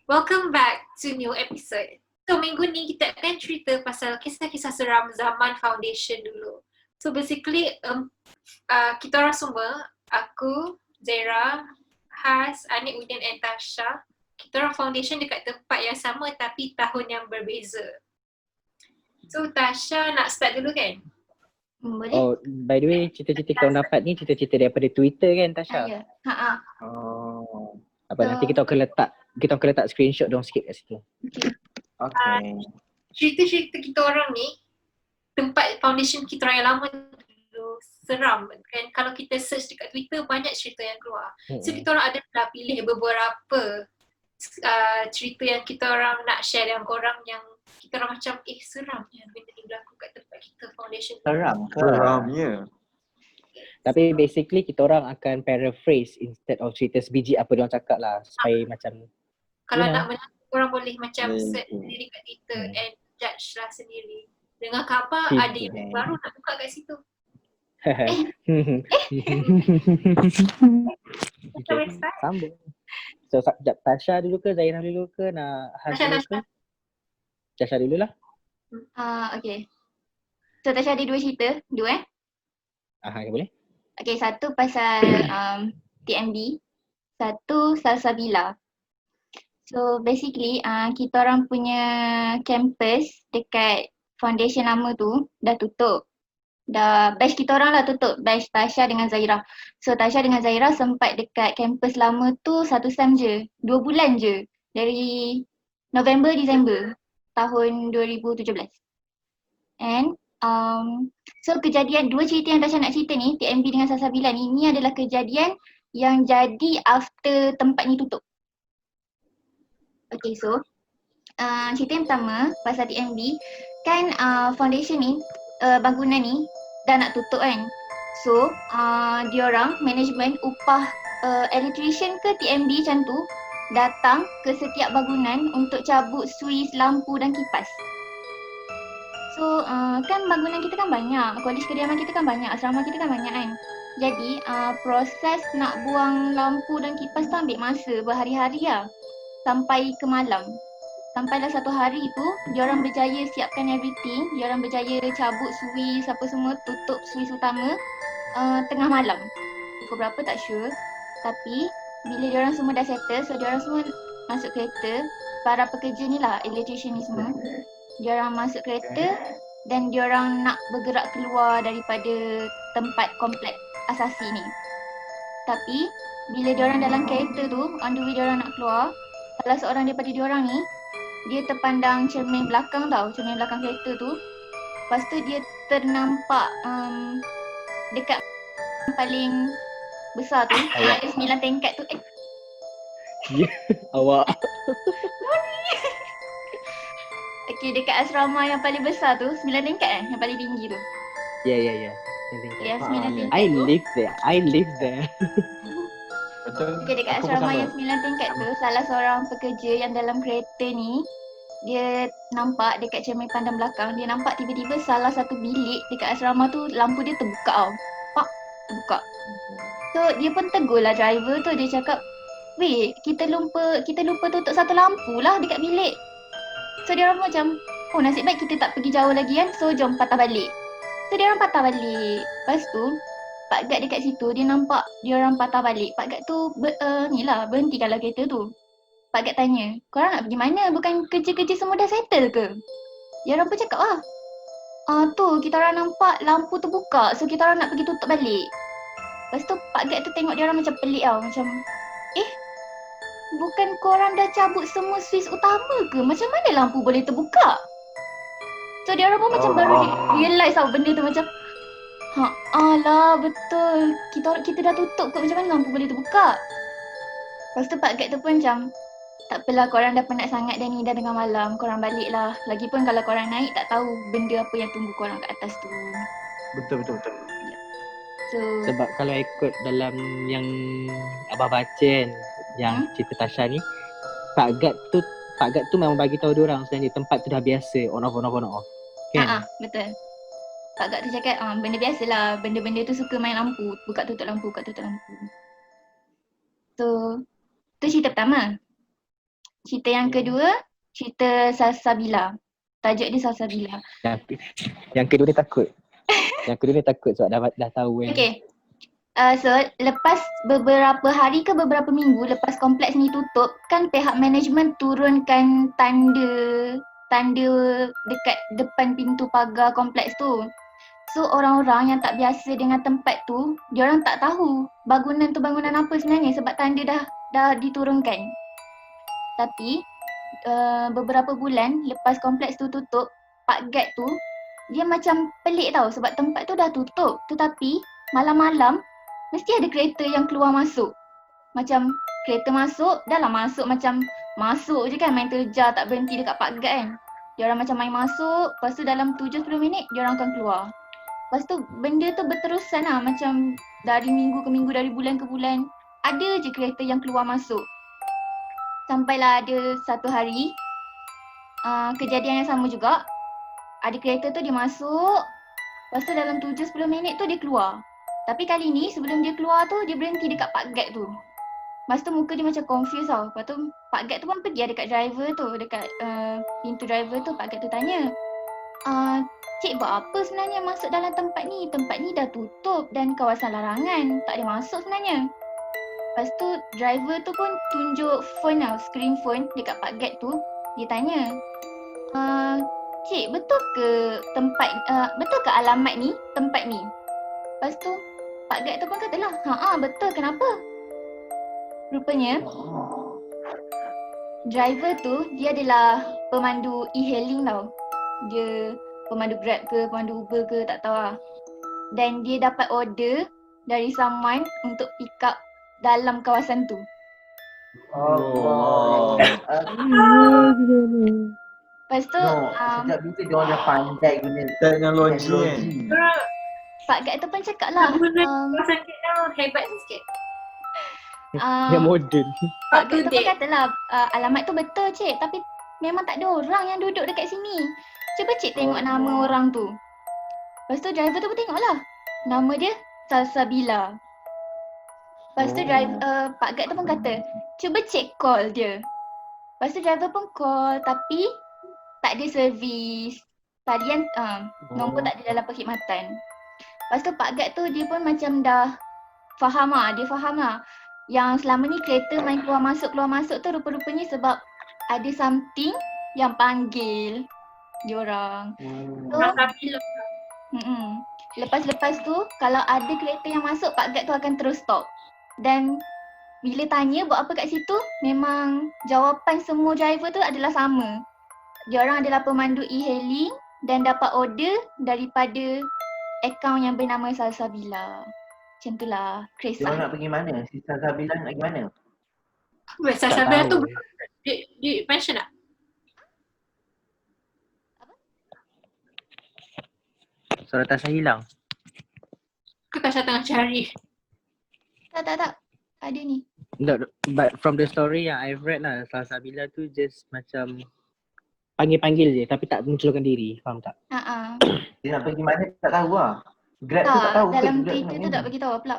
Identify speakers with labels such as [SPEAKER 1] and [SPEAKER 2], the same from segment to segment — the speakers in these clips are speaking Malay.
[SPEAKER 1] Welcome back to new episode. So minggu ni kita akan cerita pasal kisah-kisah seram zaman foundation dulu. So basically kita orang semua, aku, Zaira, Has, Anik, Udin and Tasha, kita orang foundation dekat tempat yang sama tapi tahun yang berbeza. So Tasha nak start dulu kan?
[SPEAKER 2] Boleh?
[SPEAKER 3] Oh, by the way, cerita-cerita kita orang dapat ni cerita-cerita daripada Twitter kan, Tasha?
[SPEAKER 2] Ya.
[SPEAKER 3] Oh. Nanti kita akan letak screenshot dong sikit kat situ.
[SPEAKER 4] Okay.
[SPEAKER 1] Cerita-cerita kita orang ni, tempat foundation kita orang yang lama dulu seram kan. Kalau kita search dekat Twitter banyak cerita yang keluar. So kita orang ada pilih beberapa cerita yang kita orang nak share dengan korang yang kita orang macam seram yang benda ni berlaku kat tempat kita foundation.
[SPEAKER 4] Seramnya.
[SPEAKER 3] Tapi basically kita orang akan paraphrase instead of cerita sebiji apa diorang cakap lah supaya macam
[SPEAKER 1] Kalau nak berlaku korang boleh macam search sendiri kat Twitter and judge lah sendiri. Dengar khabar ada yang baru nak buka kat situ.
[SPEAKER 3] Sambung. So Tasha dulu ke, Zaira dulu ke, nak Has dulu ke? Tasha dulu lah.
[SPEAKER 2] Okay. So Tasha ada dua cerita,
[SPEAKER 3] Okay, boleh.
[SPEAKER 2] Okay, satu pasal TMB, satu Salsabila. So basically kita orang punya campus dekat foundation lama tu dah tutup. Dah batch kita orang lah tutup, batch Tasha dengan Zaira. So Tasha dengan Zaira sempat dekat campus lama tu 1 sem je, 2 bulan je. Dari November, Disember tahun 2017. And so kejadian, dua cerita yang Tasha nak cerita ni, TMB dengan Salsabila ni adalah kejadian yang jadi after tempat ni tutup. Okay, so cerita yang pertama pasal TMB kan, foundation ni, bangunan ni dah nak tutup kan. So diorang management upah electrician ke TMB macam tu datang ke setiap bangunan untuk cabut suis, lampu dan kipas. So kan bangunan kita kan banyak, kolej kediaman kita kan banyak, asrama kita kan banyak kan. Jadi proses nak buang lampu dan kipas tu ambil masa berhari-hari lah. Sampai ke malam. Sampailah satu hari tu, diorang berjaya siapkan everything, diorang berjaya cabut suis apa semua, tutup suis utama tengah malam. Pukul berapa tak sure. Tapi bila diorang semua dah settle, so diorang semua masuk kereta, para pekerja ni lah, electrician ni semua. Diorang masuk kereta dan diorang nak bergerak keluar daripada tempat komplek asasi ni. Tapi bila diorang dalam kereta tu, on the way diorang nak keluar, salah seorang daripada diorang ni, dia terpandang cermin belakang tau, cermin belakang kereta tu. Lepas tu dia ternampak dekat paling besar tu, ada 9 tingkat tu.
[SPEAKER 3] Awak.
[SPEAKER 2] Okay, dekat asrama yang paling besar tu, 9 tingkat kan? Yang paling tinggi tu.
[SPEAKER 3] Ya.
[SPEAKER 2] Yang 9 tingkat
[SPEAKER 3] I
[SPEAKER 2] tu.
[SPEAKER 3] live there.
[SPEAKER 2] Okay, dekat asrama yang 9 tingkat tu, salah seorang pekerja yang dalam kereta ni, dia nampak dekat cermin pandang belakang, dia nampak tiba-tiba salah satu bilik dekat asrama tu, lampu dia terbuka tau. Pak, terbuka. So, dia pun tegur lah driver tu, dia cakap, weh, kita lupa tutup satu lampu lah dekat bilik. So, dia orang macam, oh nasib baik kita tak pergi jauh lagi kan, so jom patah balik. So, dia orang patah balik. Lepas tu, Pak Gad dekat situ, dia nampak dia orang patah balik. Pak Gad tu berhentikanlah kereta tu. Pak Gad tanya, korang nak pergi mana? Bukan kerja-kerja semua dah settle ke? Dia orang pun cakap tu kita orang nampak lampu tu buka, so kita orang nak pergi tutup balik. Lepas tu Pak Gad tu tengok dia orang macam pelik tau, macam bukan korang dah cabut semua suis utama ke? Macam mana lampu boleh terbuka? So dia orang pun macam baru realise tau benda tu, macam alah betul, kita dah tutup kot, macam mana lampu boleh terbuka? Lepas tu Pak Gad tu pun macam, tak apalah, korang dah penat sangat dah ni, dah tengah malam, korang balik lah. Lagipun kalau korang naik tak tahu benda apa yang tunggu korang kat atas tu.
[SPEAKER 4] Betul.
[SPEAKER 2] So
[SPEAKER 3] Sebab kalau ikut dalam yang Abah baca kan, yang cerita Tasha ni, Pak Gad tu memang bagi tahu diorang sebenarnya tempat tu dah biasa on off kan?
[SPEAKER 2] betul. Pak Gad tu cakap benda biasalah, benda-benda tu suka main lampu, buka tutup lampu. So Tu cerita pertama. Cerita yang kedua, cerita Salsabila. Tajuk dia Salsabila.
[SPEAKER 3] Yang kedua ni takut. Yang kedua ni takut sebab dah tahu kan.
[SPEAKER 2] Okay. So lepas beberapa hari ke beberapa minggu lepas kompleks ni tutup, kan pihak management turunkan tanda dekat depan pintu pagar kompleks tu. So orang-orang yang tak biasa dengan tempat tu, diorang tak tahu bangunan tu bangunan apa sebenarnya sebab tanda dah diturunkan. Tapi beberapa bulan lepas kompleks tu tutup, Pak Guide tu dia macam pelik tau sebab tempat tu dah tutup, tetapi malam-malam mesti ada kereta yang keluar masuk. Macam kereta masuk, dah lah masuk macam masuk je kan, main terjar tak berhenti dekat Pak Guide kan. Diorang macam main masuk, lepas tu dalam 7-10 minit diorang akan keluar. Lepas tu benda tu berterusan lah, macam dari minggu ke minggu, dari bulan ke bulan. Ada je kereta yang keluar masuk. Sampailah ada satu hari, kejadian yang sama juga. Ada kereta tu dia masuk, lepas tu dalam 7-10 minit tu dia keluar. Tapi kali ni sebelum dia keluar tu, dia berhenti dekat Pak Guide tu. Lepas tu muka dia macam confused tau. Lepas tu Pak Guide tu pun pergi dekat driver tu, dekat pintu driver tu. Pak Guide tu tanya, cik buat apa sebenarnya masuk dalam tempat ni? Tempat ni dah tutup dan kawasan larangan, tak boleh masuk sebenarnya. Lepas tu driver tu pun tunjuk phone tau, screen phone dekat Pak Guide tu. Dia tanya, cik betul ke betul ke alamat ni, tempat ni? Lepas tu Pak Guide tu pun katalah, betul, kenapa? Rupanya driver tu dia adalah pemandu e-hailing tau. Dia pemandu Grab ke, pemandu Uber ke, tak tahu lah. Dan dia dapat order dari someone untuk pick up dalam kawasan tu.
[SPEAKER 5] Allah.
[SPEAKER 2] Lepas tu
[SPEAKER 5] Sejak bila dia orang dah pandai guna
[SPEAKER 4] Teknologi kan.
[SPEAKER 2] Pak Guide tu pun cakap lah,
[SPEAKER 1] Kawasan kita hebat sikit.
[SPEAKER 3] Yang moden.
[SPEAKER 2] Pak Guide tu pun katalah, alamat tu betul cik, tapi memang tak ada orang yang duduk dekat sini. Cuba cik tengok nama orang tu. Lepas tu driver tu pun tengok lah, nama dia Salsabila. Lepas tu Pak Guide tu pun kata, cuba cik call dia. Lepas tu driver pun call, tapi tak ada servis. Talian nombor tak ada dalam perkhidmatan. Lepas tu Pak Guide tu dia pun macam dah faham lah. Yang selama ni kereta main keluar masuk tu rupa-rupanya sebab ada something yang panggil diorang. So, lepas tu kalau ada kereta yang masuk, Pak Guide tu akan terus stop. Dan bila tanya buat apa kat situ, memang jawapan semua driver tu adalah sama. Diorang adalah pemandu e-hailing dan dapat order daripada akaun yang bernama Salsabila. Macam tu lah,
[SPEAKER 5] Dia
[SPEAKER 2] Krisah.
[SPEAKER 5] nak pergi mana? Si Salsabila nak pergi mana?
[SPEAKER 1] Salsabila tu di mention tak?
[SPEAKER 3] Suara Tasha hilang.
[SPEAKER 1] Ke Tasha tengah cari?
[SPEAKER 2] Tak. Ada ni.
[SPEAKER 3] No, but from the story yang I've read lah, Salsabila tu just macam panggil-panggil je tapi tak munculkan diri, faham tak?
[SPEAKER 5] Dia nak pergi mana tak tahu lah. Grab tu tak tahu ke
[SPEAKER 2] dalam
[SPEAKER 5] Grab
[SPEAKER 2] cerita
[SPEAKER 5] nak
[SPEAKER 2] tu
[SPEAKER 5] pergi
[SPEAKER 2] tak
[SPEAKER 5] mana?
[SPEAKER 2] beritahu pula.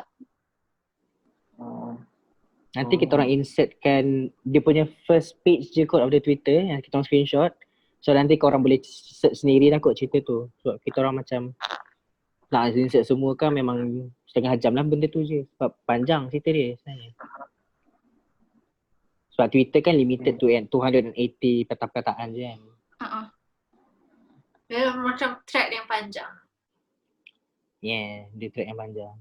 [SPEAKER 3] Nanti kita orang insertkan dia punya first page je kot of the Twitter yang kita orang screenshot. So nanti korang boleh search sendiri lah kot cerita tu. Sebab kita orang macam nak insert semua kan memang setengah jam lah benda tu je. Sebab panjang cerita dia sebenarnya. Sebab Twitter kan limited to 280 perkataan je kan.
[SPEAKER 1] Dia macam thread yang panjang.
[SPEAKER 3] Yeah, dia track yang panjang.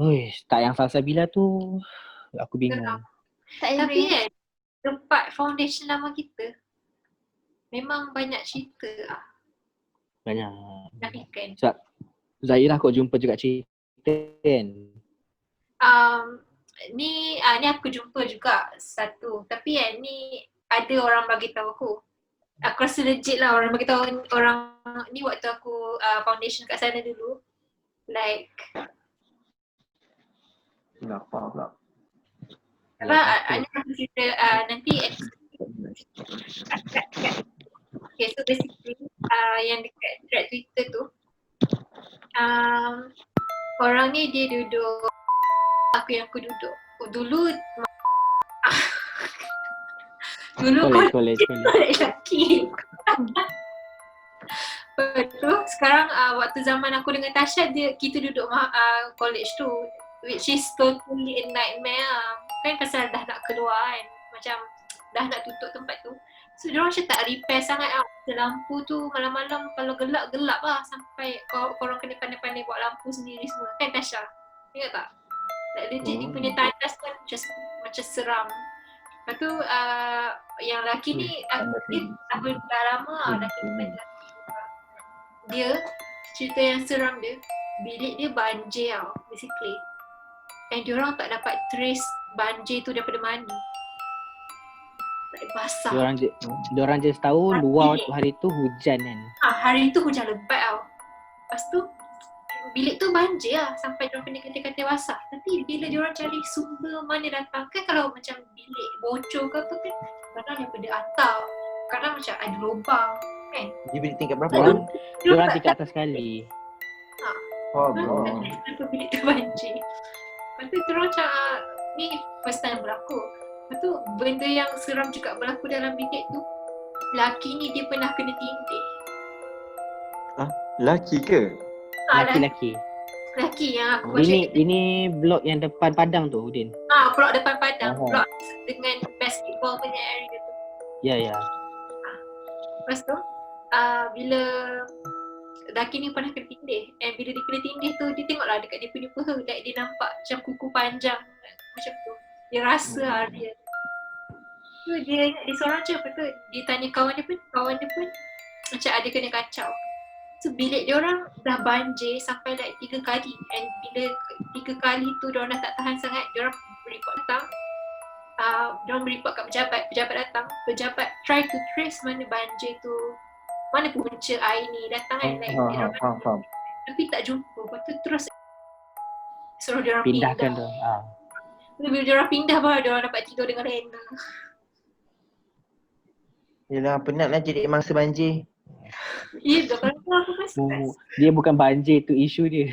[SPEAKER 3] Uish, tak yang Salsabila tu aku bingung.
[SPEAKER 1] Tapi kan tempat foundation lama kita memang banyak cerita lah.
[SPEAKER 3] Banyak.
[SPEAKER 1] Kan?
[SPEAKER 3] Sebab Zahirah kau jumpa juga cerita kan.
[SPEAKER 1] Ni aku jumpa juga satu. Tapi kan ni ada orang bagi tahu aku. Aku rasa legit lah orang bagi tahu orang ni waktu aku foundation kat sana dulu. Like
[SPEAKER 4] Kenapa pula?
[SPEAKER 1] Ani aku cerita nanti okay, so basically yang dekat thread Twitter tu orang ni dia duduk aku duduk dulu Dulu
[SPEAKER 3] College.
[SPEAKER 1] college lelaki. Lepas tu sekarang waktu zaman aku dengan Tasha kita duduk college tu, which is totally a nightmare kan, pasal dah nak keluar kan, macam dah nak tutup tempat tu. So diorang macam tak repair sangat lampu tu malam-malam kalau gelap sampai korang kena pandai-pandai buat lampu sendiri semua kan Tasha? Ingat tak? Legit dia punya tandas kan macam seram. Lepas tu yang lelaki ni dia dah lama lelaki ni dia cerita yang seram dia, bilik dia banjir basically, and diorang tak dapat trace banjir tu daripada mana, tak basah.
[SPEAKER 3] Diorang je tahu luar waktu hari tu hujan kan.
[SPEAKER 1] Hari tu hujan lebat lepas tu bilik tu banjir sampai diorang kena kata-kata basah. Tapi bila diorang cari sumber mana datang, kan kalau macam bilik bocor ke apa kan, kadang daripada atap, kadang macam ada lubang kan.
[SPEAKER 5] Dia bilik tingkat berapa?
[SPEAKER 3] Diorang tingkat atas sekali.
[SPEAKER 1] Kenapa bilik tu banjir. Lepas tu diorang macam ni first time berlaku. Lepas tu benda yang seram juga berlaku dalam bilik tu, lelaki ni dia pernah kena tindih.
[SPEAKER 4] Laki ke?
[SPEAKER 3] Laki-laki.
[SPEAKER 1] Lelaki yang aku baca.
[SPEAKER 3] Ini blok yang depan padang tu, Udin.
[SPEAKER 1] Blok depan padang. Blok dengan basketball punya area tu.
[SPEAKER 3] Ya.
[SPEAKER 1] Lepas tu bila lelaki ni pernah kena tindih, and bila dia kena tindih tu dia tengoklah dekat dia punya peha, like dia nampak macam kuku panjang macam tu. Dia rasa dia tu, dia ingat dia seorang je. Lepas tu dia tanya kawan dia pun macam ada kena kacau. So bilik diorang dah banjir sampai like 3 kali, and bila 3 kali tu diorang dah tak tahan sangat, diorang report datang. Diorang report kat pejabat datang. Pejabat try to trace mana banjir tu, mana punca air ni datang kan, like
[SPEAKER 5] Faham.
[SPEAKER 1] tapi tak jumpa. Lepas tu terus suruh diorang
[SPEAKER 3] Pindahkan
[SPEAKER 1] pindah.
[SPEAKER 3] tu.
[SPEAKER 1] Bila diorang pindah baru diorang dapat tidur dengan rena.
[SPEAKER 5] Yelah, penat lah jadi mangsa banjir.
[SPEAKER 1] Ya, kalau tu aku pun stress.
[SPEAKER 3] Dia bukan banjir tu isu dia.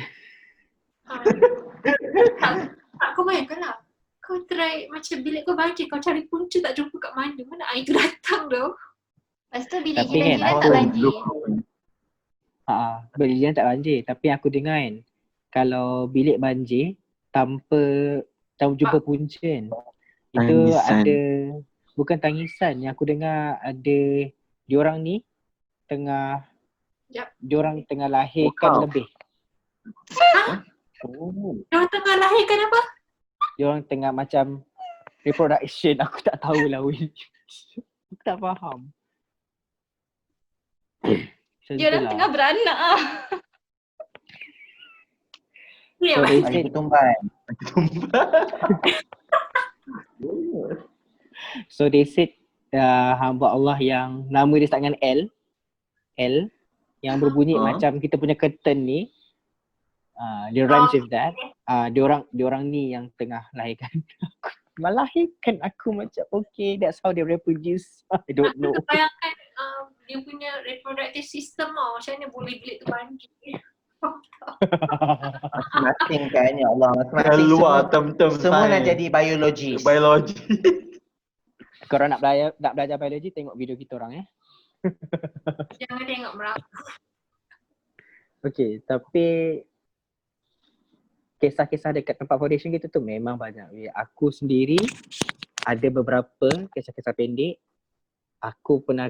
[SPEAKER 1] Kau bayangkan lah, kau try macam bilik kau banjir, kau cari punca tak jumpa kat mana air tu datang tu.
[SPEAKER 2] Lepas tu bilik
[SPEAKER 3] Tapi kan,
[SPEAKER 2] jiran tak banjir.
[SPEAKER 3] Bilik jiran tak banjir. Tapi aku dengar kan, kalau bilik banjir tanpa jumpa punca kan, itu
[SPEAKER 4] Tangisan.
[SPEAKER 3] ada, bukan tangisan, yang aku dengar ada diorang ni diorang tengah lahirkan lebih.
[SPEAKER 1] Diorang tengah lahirkan apa?
[SPEAKER 3] Diorang tengah macam reproduction, aku tak tahulah Will. Aku tak faham.
[SPEAKER 2] Dia orang tengah beranak
[SPEAKER 1] Ya,
[SPEAKER 3] So they
[SPEAKER 5] Air
[SPEAKER 3] said,
[SPEAKER 5] ketumban.
[SPEAKER 3] so they said hamba Allah yang nama dia start dengan L yang berbunyi macam kita punya curtain ni, dia rhymes with that. Diorang ni yang tengah lahirkan aku. Melahirkan aku macam okay, that's how they reproduce. I don't know.
[SPEAKER 1] Aku bayangkan dia punya reproductive system macam mana boleh bilik tu banjir.
[SPEAKER 5] Masing-masing kan, ya Allah. Masing-masing
[SPEAKER 4] Keluar
[SPEAKER 5] semua,
[SPEAKER 4] term-term
[SPEAKER 5] semua nak
[SPEAKER 4] science.
[SPEAKER 5] jadi biologis.
[SPEAKER 4] Biologi.
[SPEAKER 3] Korang nak belajar biologi, tengok video kita orang
[SPEAKER 1] Jangan tengok Merapu.
[SPEAKER 3] Okay, tapi kisah-kisah dekat tempat foundation kita tu memang banyak. Aku sendiri ada beberapa kisah-kisah pendek. Aku pernah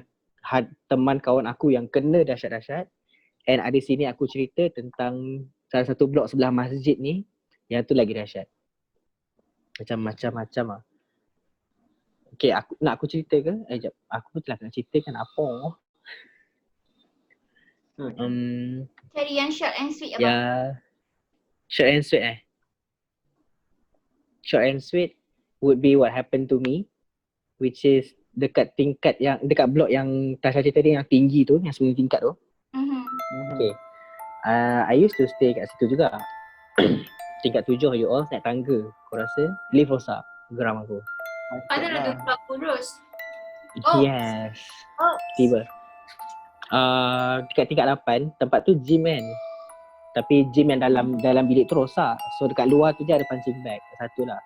[SPEAKER 3] teman kawan aku yang kena dahsyat-dahsyat. And ada sini aku cerita tentang salah satu blok sebelah masjid ni, yang tu lagi dahsyat. Macam-macam lah. Okay, aku cerita ke? Jap. Aku telah nak ceritakan apa?
[SPEAKER 2] Cari yang short and sweet
[SPEAKER 3] Ya, short and sweet Short and sweet would be what happened to me, which is dekat blok yang Tasha cerita dia yang tinggi tu, yang 10 tingkat tu. Okay. I used to stay kat situ juga. Tingkat 7 you all naik tangga. Kau rasa lift rosak, geram aku.
[SPEAKER 1] Ada lah tu Pulau Kurus. Oh.
[SPEAKER 3] Yes.
[SPEAKER 1] Oh.
[SPEAKER 3] Tiba. Dekat tingkat 8, tempat tu gym kan. Tapi gym yang dalam bilik tu rosak. So dekat luar tu je ada punching bag. Satu lah.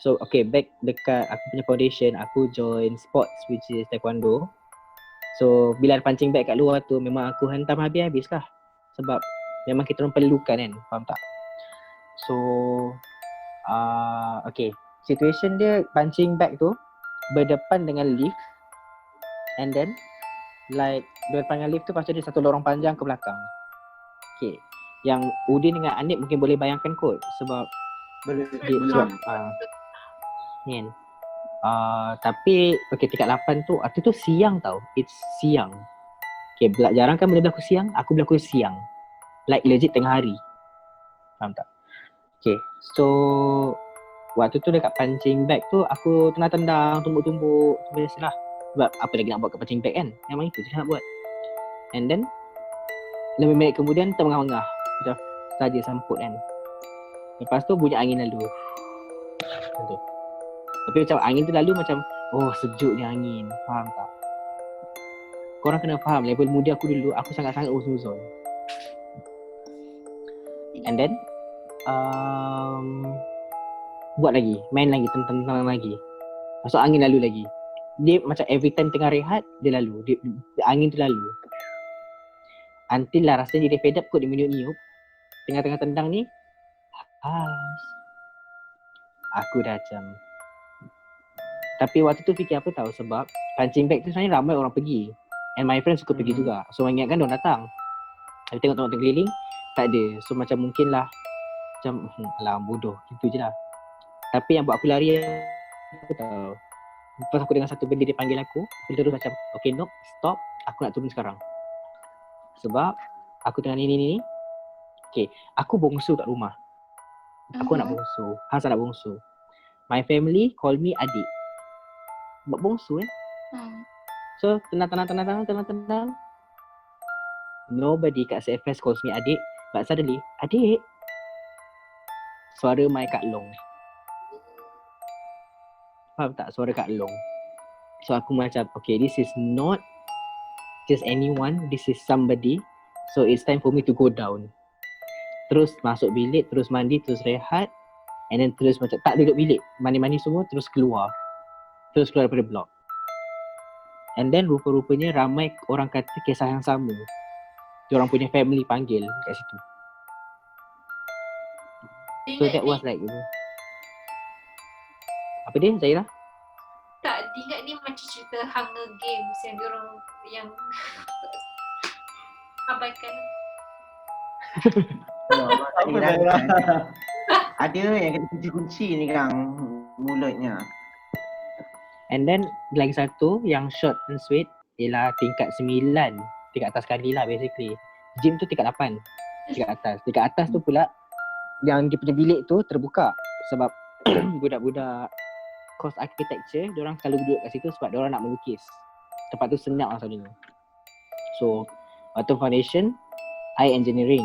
[SPEAKER 3] So okay, back dekat aku punya foundation, aku join sports which is taekwondo. So bila ada punching bag kat luar tu memang aku hentam habis-habis lah. Sebab memang kita orang perlukan kan, faham tak? So okay, situation dia punching bag tu berdepan dengan lift, and then like berdepan dengan lift tu pasal dia satu lorong panjang ke belakang. Okay, yang Udin dengan Anip mungkin boleh bayangkan kot sebab
[SPEAKER 5] Boleh.
[SPEAKER 3] dia sebab kan. Tapi okay, tingkat 8 tu tu siang tau. It's siang. Okay, jarang kan benda berlaku siang. Aku berlaku siang. Like legit tengah hari. Faham tak? Okay, so waktu tu dekat punching bag tu aku tendang-tendang, tumbuk-tumbuk, biasalah. Sebab apa lagi nak buat kat punching bag kan? Memang itu je nak buat. And then 5 minit kemudian termengah-mengah. Macam saja semput kan. Lepas tu bunyi angin lalu. Macam tu. Tapi macam angin tu lalu macam oh sejuk ni angin. Faham tak? Korang kena faham level muda aku dulu, aku sangat-sangat uzon. And then buat lagi, main lagi, tentang lagi. Masuk angin lalu lagi. Dia macam every time tengah rehat, dia lalu. Angin tu lalu. Until lah rasanya dia fed up kot, dia meniup-niup. Tengah-tengah tendang ni, aku dah macam. Tapi waktu tu fikir apa tahu, sebab punching bag tu sebenarnya ramai orang pergi. And my friend suka pergi juga. So ingatkan diorang datang. Tapi tengok-tengok terkeliling, tak ada. So macam mungkin lah macam alah bodoh, gitu je lah. Tapi yang buat aku lari apa tahu, lepas aku dengar satu benda dia panggil aku terus macam okay no, stop, aku nak turun sekarang. Sebab aku tengah ni. Okay, aku bongsu kat rumah. Aku anak bongsu, Hans anak bongsu. My family call me adik. Sebab bongsu So tenang. Nobody kat CFS calls me adik. But suddenly, adik. Suara my Kak Long. Faham tak? Suara Kak Long. So aku macam okay, this is not just anyone, this is somebody. So it's time for me to go down. Terus masuk bilik, terus mandi, terus rehat. And then terus macam tak duduk bilik, mandi-mandi semua, terus keluar daripada blok. And then rupa-rupanya ramai orang kata kisah yang sama. Diorang punya family panggil kat situ. So that was like apa dia, Zaira?
[SPEAKER 1] Tak, ingat ni macam cerita Hunger Games yang diorang yang abaikan.
[SPEAKER 5] Ada yang kena kunci-kunci ni Kang mulutnya.
[SPEAKER 3] And then lagi satu yang short and sweet ialah tingkat 9, tingkat atas sekali lah basically. Gym tu tingkat 8, tingkat atas tu pula yang dia punya bilik tu terbuka sebab budak-budak course architecture diorang selalu duduk kat situ sebab diorang nak melukis. Tempat tu senyap lah selalunya. So waktu foundation I engineering.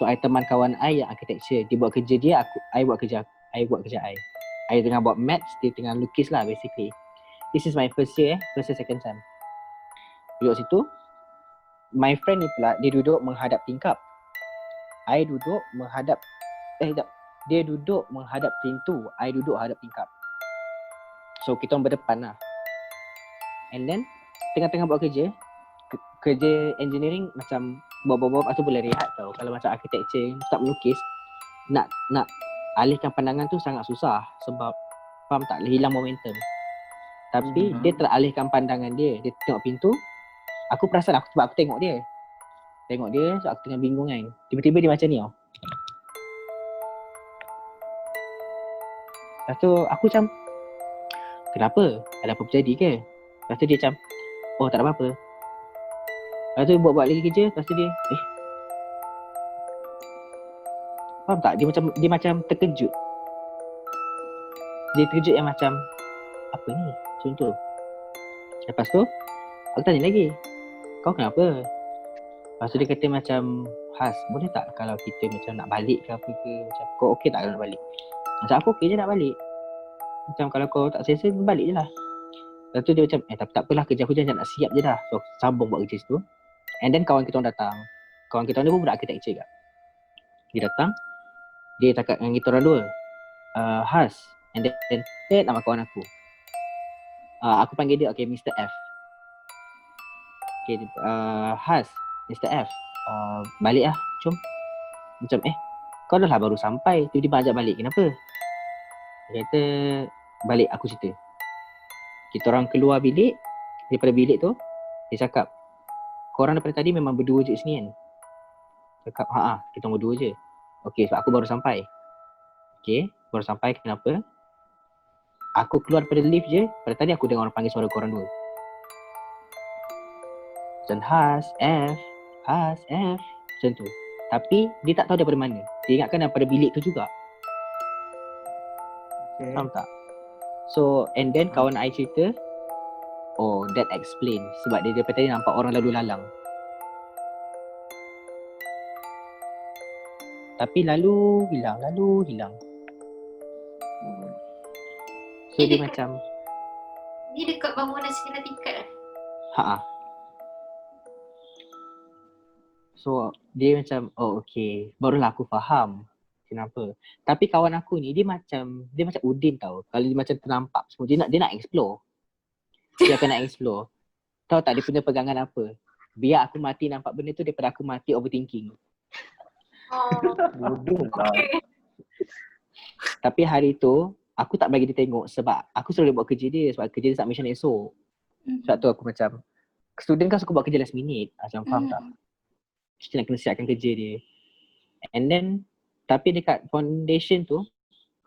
[SPEAKER 3] So I teman kawan I yang architecture. Dia buat kerja dia, I buat kerja I. I tengah buat maths, dia tengah lukis lah basically. This is my first year, second sem. Duduk situ. My friend ni pula, dia duduk menghadap tingkap. I duduk menghadap dia duduk menghadap pintu, I duduk hadap tingkap. So kita orang berdepan lah. And then tengah-tengah buat kerja engineering macam buat atau boleh rehat tau. Kalau macam architecture tak melukis, nak alihkan pandangan tu sangat susah sebab faham tak, hilang momentum. Tapi dia teralihkan pandangan dia tengok pintu. Aku perasan sebab aku tengok dia so aku tengah bingung kan. Tiba-tiba dia macam ni tau. Lepas tu aku macam kenapa? Ada apa berjadi ke? Lepas tu dia macam oh tak ada apa-apa. Lepas tu buat lagi kerja. Lepas tu dia faham tak? Dia macam terkejut. Dia terkejut yang macam apa ni? Macam tu. Lepas tu aku tanya lagi, kau kenapa? Lepas tu dia kata macam Has, boleh tak kalau kita macam nak balik ke apa ke? Macam kau okey tak kalau nak balik? Macam aku okey je nak balik. Macam kalau kau tak selesa, balik je lah. Lepas tu dia macam tapi tak apalah, kerja aku jangan nak siap je dah. So sambung buat kerja situ. And then kawan kita orang datang. Kawan kita orang ni pun budak architecture kat. Dia datang, dia cakap dengan kita orang dua, Has, And then nama kawan aku. Aku panggil dia, okay, Mr. F. Okay, Has, Mr. F. Balik lah, jom. Macam, kau dah lah baru sampai, tiba-tiba ajak balik, kenapa? Dia kata, balik aku cerita. Kita orang keluar bilik, daripada bilik tu, dia cakap, korang daripada tadi memang berdua je sini kan? Cakap, kita orang berdua je. Okay, sebab aku baru sampai. Okay, baru sampai, kenapa? Aku keluar daripada lift je, pada tadi aku dengar orang panggil suara korang dua. Macam Has, F, macam tu. Tapi dia tak tahu daripada mana. Dia ingatkan daripada bilik tu juga.
[SPEAKER 4] Okay.
[SPEAKER 3] Faham tak? So, and then kawan I cerita, oh, that explain. Sebab dia daripada tadi nampak orang lalu lalang. Tapi lalu hilang. So dia macam,
[SPEAKER 1] Ni dekat bangunan Sinar Tingkat lah.
[SPEAKER 3] So dia macam, oh okay, barulah aku faham kenapa. Tapi kawan aku ni dia macam Udin tau. Kalau dia macam ternampak semua, dia nak explore. Dia akan nak explore. Tahu tak dia punya pegangan apa? Biar aku mati nampak benda tu daripada aku mati overthinking.
[SPEAKER 4] Bodoh lah.
[SPEAKER 3] Tapi hari tu aku tak bagi dia tengok sebab aku suruh dia buat kerja dia, sebab kerja dia submission esok. Sebab tu aku macam, student kan suka buat kerja last minute. Macam faham tak? Mesti nak kena siapkan kerja dia. And then, tapi dekat foundation tu,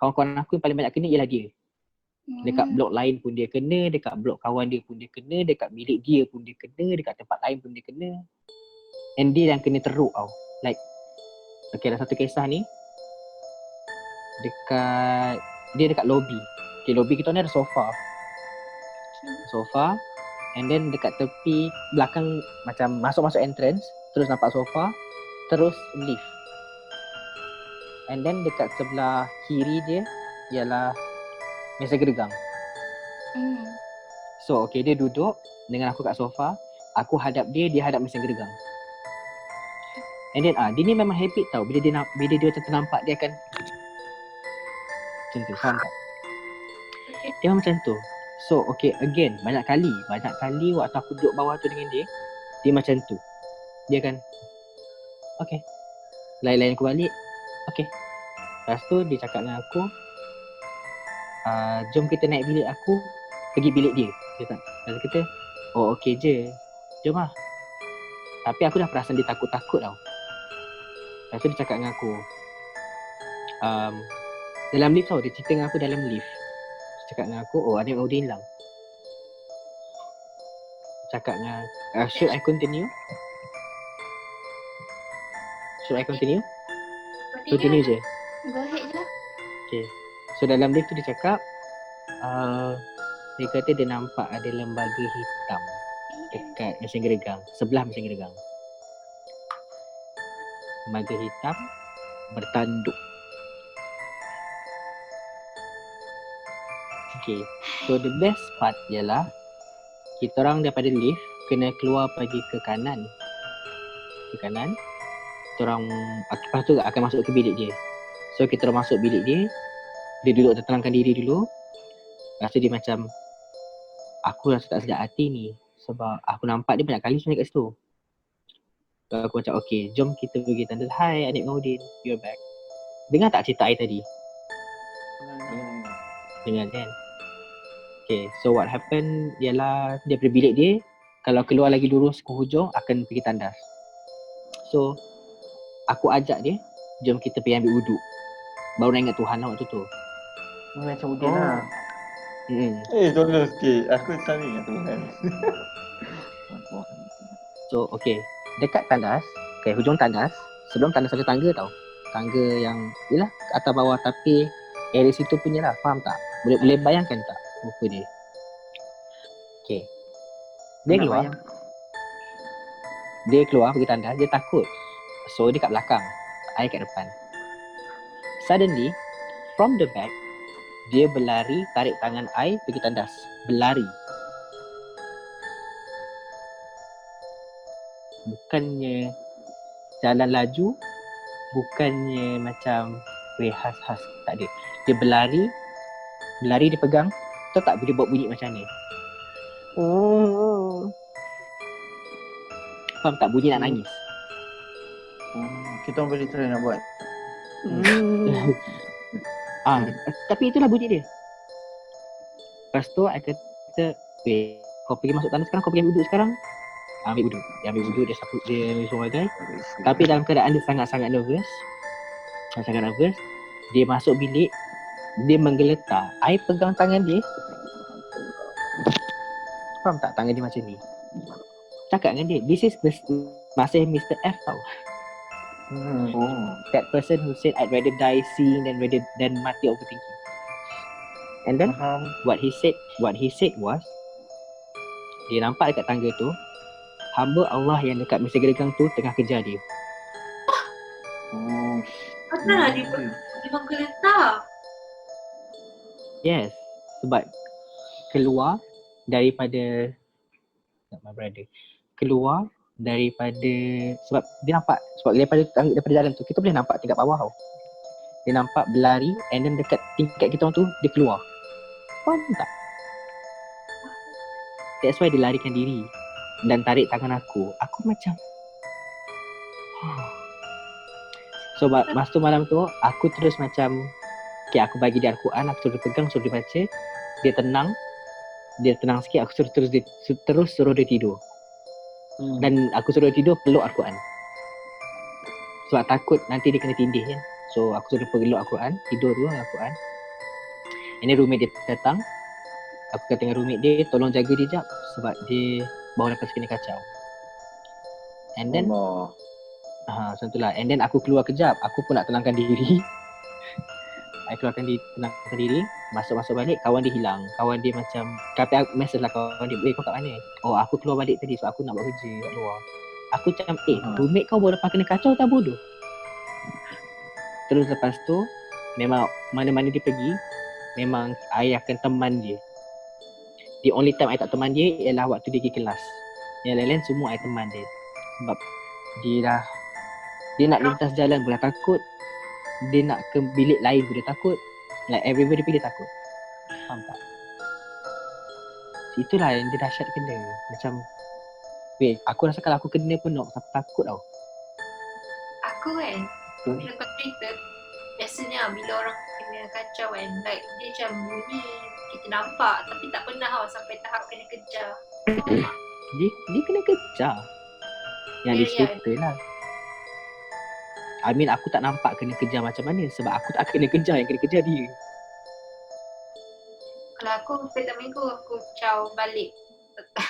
[SPEAKER 3] kawan-kawan aku yang paling banyak kena ialah dia. Dekat blok lain pun dia kena, dekat blok kawan dia pun dia kena, dekat bilik dia pun dia kena, dekat tempat lain pun dia kena. And dia yang kena teruk tau. Like, okay, ada satu kisah ni, dekat lobby. Okay, lobby kita ni ada sofa, and then dekat tepi belakang macam masuk entrance, terus nampak sofa, terus lift. And then dekat sebelah kiri dia ialah meja geregang. So okay, dia duduk dengan aku kat sofa, aku hadap dia hadap meja geregang. And then dia ni memang habit tau, bila dia macam ternampak dia akan macam tu, faham tak? Dia memang macam tu. So okay, again, banyak kali waktu aku duduk bawah tu dengan dia macam tu. Dia akan okay, lain-lain aku balik. Okay, lepas tu dia cakap dengan aku, jom kita naik bilik aku, pergi bilik dia. Dia kata, oh okay je, jom lah. Tapi aku dah perasan dia takut-takut tau. Lepas tu dia cakap dengan aku, dalam lift tau, dia cerita dengan aku dalam lift. Dia cakap dengan aku, oh adik Udin hilang. Cakap dengan, should I continue? Continue je.
[SPEAKER 2] Go ahead je lah.
[SPEAKER 3] Okay. So dalam lift tu dia cakap, dia kata dia nampak ada lembaga hitam dekat mesin geregang, sebelah mesin geregang. Lembaga hitam bertanduk. Okay, so the best part ialah kita orang daripada lift kena keluar pergi ke kanan. Kita orang lepas tu akan masuk ke bilik dia. So kita orang masuk bilik dia, dia duduk tenangkan diri dulu. Lepas tu dia macam, aku rasa tak sedap hati ni sebab aku nampak dia banyak kali sebenarnya kat situ. So aku macam, okay, jom kita pergi tanda. Hi adik Maudin, you're back. Dengar tak cerita I tadi? Dengar kan? Okay, so what happen ialah dia pergi bilik dia, kalau keluar lagi lurus ke hujung akan pergi tandas. So aku ajak dia, jom kita pergi ambil wuduk. Baru nak ingat Tuhan waktu tu.
[SPEAKER 5] Macam Udin lah.
[SPEAKER 4] Tolong sikit. Aku tak ingat Tuhan.
[SPEAKER 3] So okay, dekat tandas, okay, hujung tandas, sebelum tandas ada tangga tau. Tangga yang, yelah, atas bawah, tapi area situ punya lah, faham tak? Boleh bayangkan tak muka dia? Okay, dia keluar pergi tandas, dia takut. So dia kat belakang, I kat depan. Suddenly, from the back, dia berlari, tarik tangan I pergi tandas. Berlari. Bukannya jalan laju, bukannya macam khas, tak ada. Dia berlari, Berlari dia pegang. Tahu tak dia buat bunyi macam ni? Faham tak bunyi nak nangis?
[SPEAKER 4] Kita orang boleh try nak buat.
[SPEAKER 3] Tapi itulah bunyi dia. Lepas tu I kata, weh, kau pergi masuk tandas sekarang, kau pergi ambil wuduk sekarang. Ambil wuduk. Dia ambil wuduk, dia sapu, dia suruh bagai. Tapi dalam keadaan dia sangat-sangat nervous. Dia masuk bilik, dia menggeletar. I pegang tangan dia. Faham tak tangan dia macam ni? Cakap dengan dia, this is masih Mr. F tau. That person who said I'd rather die seeing than mati overthinking. And then what he said was, dia nampak dekat tangga tu, hamba Allah yang dekat meja gelegang tu tengah kejar dia.
[SPEAKER 1] Kenapa dia menggeletar?
[SPEAKER 3] Yes, sebab keluar daripada sebab dia nampak, sebab daripada jalan tu kita boleh nampak tingkat bawah tau. Dia nampak berlari and then dekat tingkat kita orang tu dia keluar. Faham tak? That's why dia larikan diri dan tarik tangan aku. Aku macam so masa tu malam tu aku terus macam aku bagi dia Al-Quran, aku suruh dia pegang, suruh dia baca. Dia tenang sikit, aku terus suruh dia tidur. Dan aku suruh dia tidur peluk Al-Quran. Sebab takut nanti dia kena tindih kan. So aku suruh peluk Al-Quran, tidur dulu Al-Quran. Ini roommate dia datang. Aku kata dengan roommate dia, tolong jaga dia jap sebab dia baru lepas kena kacau. And then macam tu lah. And then aku keluar kejap, aku pun nak tenangkan diri. I tenangkan diri, masuk balik, kawan dia hilang. Kawan dia macam, kata aku message lah kawan dia, kau kat mana? Oh, aku keluar balik tadi sebab aku nak buat kerja kat luar. Aku macam, roommate kau baru lepas kena kacau tak bodoh? Terus lepas tu, memang mana-mana dia pergi, memang I akan teman dia. The only time I tak teman dia ialah waktu dia pergi kelas. Yang lain-lain semua I teman dia. Sebab dia nak lintas jalan pun dah takut. Dia nak ke bilik lain pun dia takut. Like everybody pun dia takut. Faham tak? Itulah yang dia dahsyat kena. Macam aku rasa kalau aku kena pun aku takut tau.
[SPEAKER 1] Aku kan, bila kau cerita, biasanya bila orang kena kacau kan, like dia macam bunyi, kita nampak tapi tak pernah sampai tahap kena kejar.
[SPEAKER 3] Dia kena kejar. Yang dia cerita lah. I mean aku tak nampak kena kejar macam mana sebab aku tak kena kejar, yang kena kejar dia.
[SPEAKER 1] Kalau aku setiap minggu aku caw balik.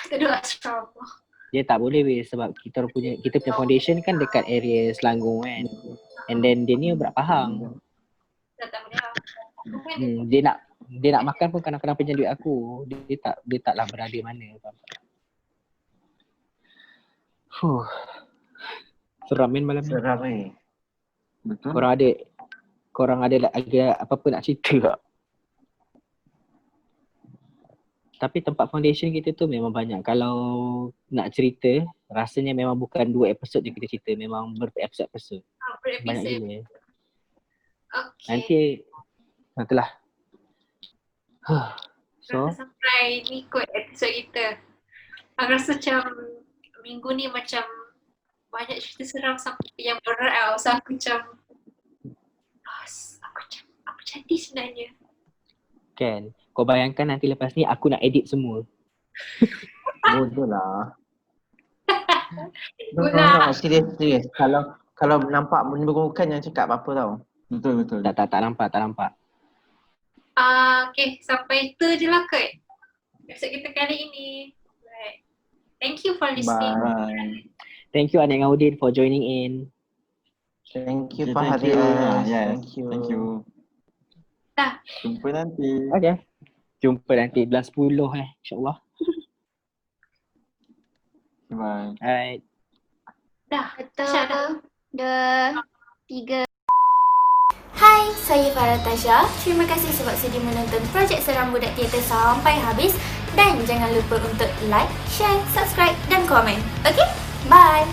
[SPEAKER 1] Kedua asrama.
[SPEAKER 3] Dia tak boleh sebab kita punya foundation kan dekat area Selangor kan. And then dia ni berat Pahang.
[SPEAKER 1] Tak boleh.
[SPEAKER 3] Dia nak makan pun kadang-kadang pinjam duit aku. Dia taklah berada mana. Seram malam ni.
[SPEAKER 5] Seram Betul.
[SPEAKER 3] Korang ada apa-apa nak cerita tak? Tapi tempat foundation kita tu memang banyak. Kalau nak cerita, rasanya memang bukan 2 episod je kita cerita. Memang berepisod-episod. Banyak gila.
[SPEAKER 1] Okay.
[SPEAKER 3] Nanti, nantilah. So,
[SPEAKER 1] sampai ni kot episod kita. Aku rasa macam minggu ni macam banyak cerita seram sampai yang berat tau. So aku macam apa jadi sebenarnya?
[SPEAKER 3] kan, kau bayangkan nanti lepas ni aku nak edit semua.
[SPEAKER 5] Bodoh lah.
[SPEAKER 1] Guna.
[SPEAKER 5] Serius. Kalau nampak benda bukan jangan cakap apa-apa tau.
[SPEAKER 4] Betul.
[SPEAKER 3] Tak nampak.
[SPEAKER 1] Okay, sampai itu je lah kot episod kita kali ini. Right. Thank you for listening.
[SPEAKER 4] Bye.
[SPEAKER 3] Thank you Anik Ngaudin for joining in.
[SPEAKER 5] Thank you
[SPEAKER 4] Okay,
[SPEAKER 5] Pak
[SPEAKER 4] thank you.
[SPEAKER 5] Haris.
[SPEAKER 4] Yes,
[SPEAKER 5] Thank you.
[SPEAKER 1] Dah.
[SPEAKER 4] Jumpa nanti.
[SPEAKER 3] Okay. Jumpa nanti bulan 10 insyaAllah.
[SPEAKER 4] Bye.
[SPEAKER 3] Alright.
[SPEAKER 1] Dah.
[SPEAKER 2] Satu,
[SPEAKER 1] dah.
[SPEAKER 2] dua, tiga.
[SPEAKER 6] Hai, saya Farah Tasha. Terima kasih sebab sudi menonton projek Seram Budak Teater sampai habis. Dan jangan lupa untuk like, share, subscribe dan komen. Okay? Bye!